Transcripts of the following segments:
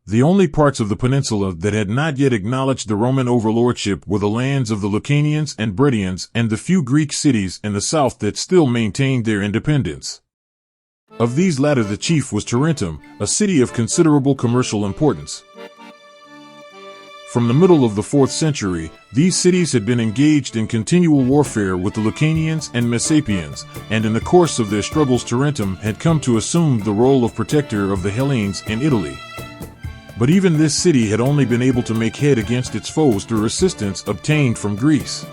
The only parts of the peninsula that had not yet acknowledged the Roman overlordship were the lands of the Lucanians and Bredians and the few Greek cities in the south that still maintained their independence. Of these latter, the chief was Tarentum, a city of considerable commercial importance. From the middle of the 4th century, these cities had been engaged in continual warfare with the Lucanians and Messapians, and in the course of their struggles Tarentum had come to assume the role of protector of the Hellenes in Italy. But even this city had only been able to make head against its foes through assistance obtained from Greece.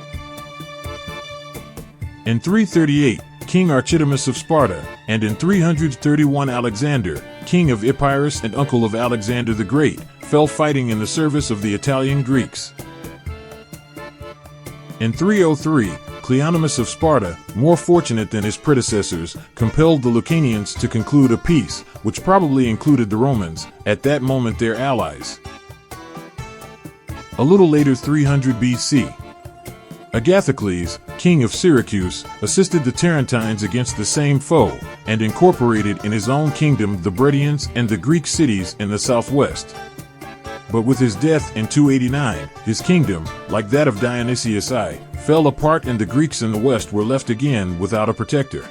In 338, King Archidamus of Sparta, and in 331 Alexander, king of Epirus and uncle of Alexander the Great, fell fighting in the service of the Italian Greeks. In 303, Cleonymus of Sparta, more fortunate than his predecessors, compelled the Lucanians to conclude a peace, which probably included the Romans, at that moment their allies. A little later, 300 BC, Agathocles, king of Syracuse, assisted the Tarentines against the same foe, and incorporated in his own kingdom the Bredians and the Greek cities in the southwest. But with his death in 289, his kingdom, like that of Dionysius I, fell apart and the Greeks in the west were left again without a protector.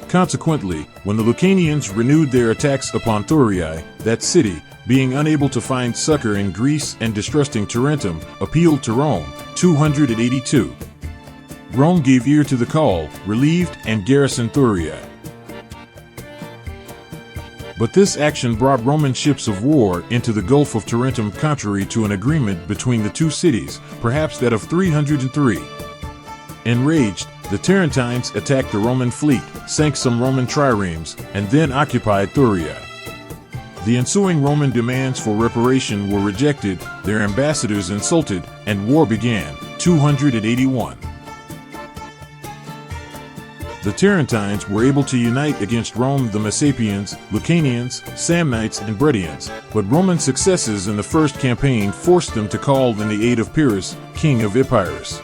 Consequently, when the Lucanians renewed their attacks upon Thurii, that city, being unable to find succor in Greece and distrusting Tarentum, appealed to Rome, 282. Rome gave ear to the call, relieved and garrisoned Thurii. But this action brought Roman ships of war into the Gulf of Tarentum, contrary to an agreement between the two cities, perhaps that of 303. Enraged, the Tarentines attacked the Roman fleet, sank some Roman triremes, and then occupied Thurii. The ensuing Roman demands for reparation were rejected, their ambassadors insulted, and war began, 281. The Tarentines were able to unite against Rome the Messapians, Lucanians, Samnites, and Bredians, but Roman successes in the first campaign forced them to call in the aid of Pyrrhus, king of Epirus.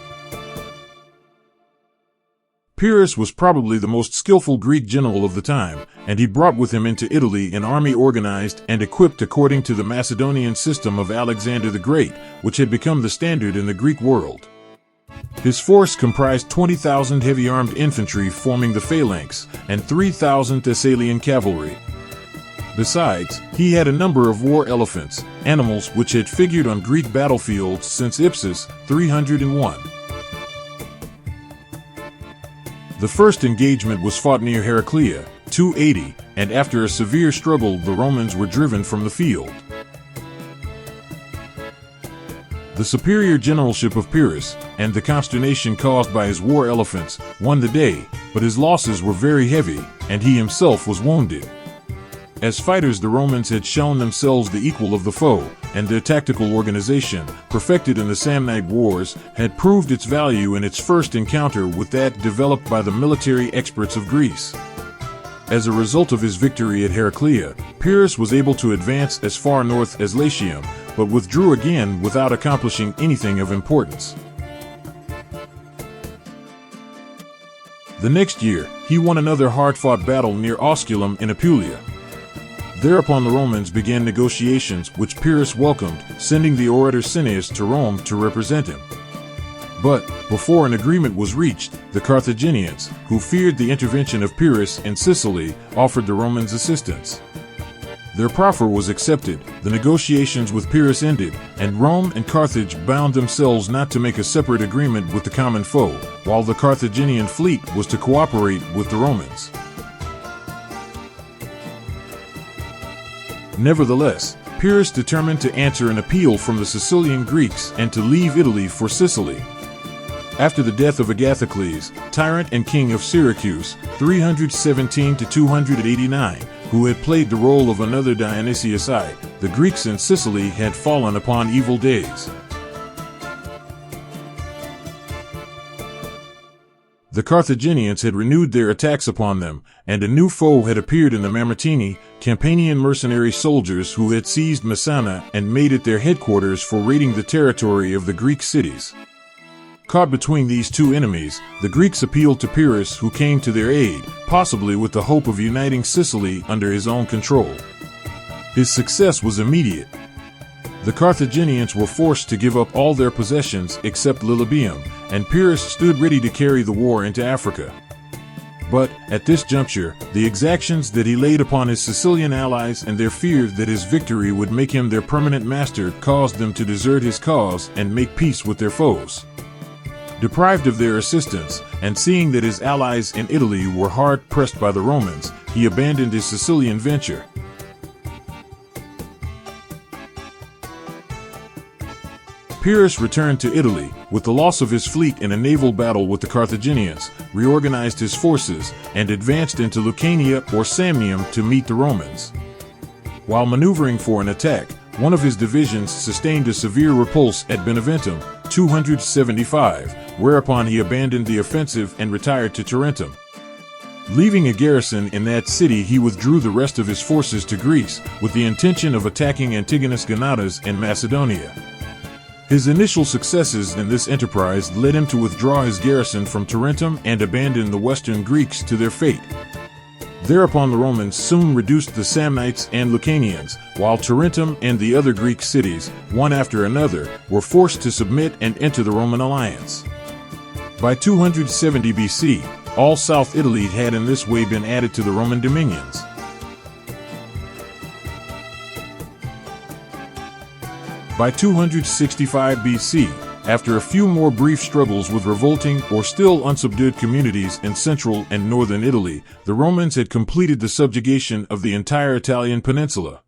Pyrrhus was probably the most skillful Greek general of the time, and he brought with him into Italy an army organized and equipped according to the Macedonian system of Alexander the Great, which had become the standard in the Greek world. His force comprised 20,000 heavy-armed infantry forming the phalanx, and 3,000 Thessalian cavalry. Besides, he had a number of war elephants, animals which had figured on Greek battlefields since Ipsus, 301. The first engagement was fought near Heraclea, 280, and after a severe struggle the Romans were driven from the field. The superior generalship of Pyrrhus, and the consternation caused by his war elephants, won the day, but his losses were very heavy, and he himself was wounded. As fighters the Romans had shown themselves the equal of the foe, and their tactical organization, perfected in the Samnite Wars, had proved its value in its first encounter with that developed by the military experts of Greece. As a result of his victory at Heraclea, Pyrrhus was able to advance as far north as Latium, but withdrew again without accomplishing anything of importance. The next year, he won another hard-fought battle near Asculum in Apulia. Thereupon the Romans began negotiations which Pyrrhus welcomed, sending the orator Cineas to Rome to represent him. But, before an agreement was reached, the Carthaginians, who feared the intervention of Pyrrhus in Sicily, offered the Romans assistance. Their proffer was accepted, the negotiations with Pyrrhus ended, and Rome and Carthage bound themselves not to make a separate agreement with the common foe, while the Carthaginian fleet was to cooperate with the Romans. Nevertheless, Pyrrhus determined to answer an appeal from the Sicilian Greeks and to leave Italy for Sicily. After the death of Agathocles, tyrant and king of Syracuse, 317 to 289, who had played the role of another Dionysius I, the Greeks in Sicily had fallen upon evil days. The Carthaginians had renewed their attacks upon them, and a new foe had appeared in the Mamertini, Campanian mercenary soldiers who had seized Messana and made it their headquarters for raiding the territory of the Greek cities. Caught between these two enemies, the Greeks appealed to Pyrrhus, who came to their aid, possibly with the hope of uniting Sicily under his own control. His success was immediate. The Carthaginians were forced to give up all their possessions except Lilybaeum, and Pyrrhus stood ready to carry the war into Africa. But, at this juncture, the exactions that he laid upon his Sicilian allies and their fear that his victory would make him their permanent master caused them to desert his cause and make peace with their foes. Deprived of their assistance, and seeing that his allies in Italy were hard-pressed by the Romans, he abandoned his Sicilian venture. Pyrrhus returned to Italy, with the loss of his fleet in a naval battle with the Carthaginians, reorganized his forces, and advanced into Lucania or Samnium to meet the Romans. While maneuvering for an attack, one of his divisions sustained a severe repulse at Beneventum, 275, whereupon he abandoned the offensive and retired to Tarentum. Leaving a garrison in that city, he withdrew the rest of his forces to Greece, with the intention of attacking Antigonus Gonatas in Macedonia. His initial successes in this enterprise led him to withdraw his garrison from Tarentum and abandon the western Greeks to their fate. Thereupon the Romans soon reduced the Samnites and Lucanians, while Tarentum and the other Greek cities, one after another, were forced to submit and enter the Roman alliance. By 270 BC, all South Italy had in this way been added to the Roman dominions. By 265 BC, after a few more brief struggles with revolting or still unsubdued communities in central and northern Italy, the Romans had completed the subjugation of the entire Italian peninsula.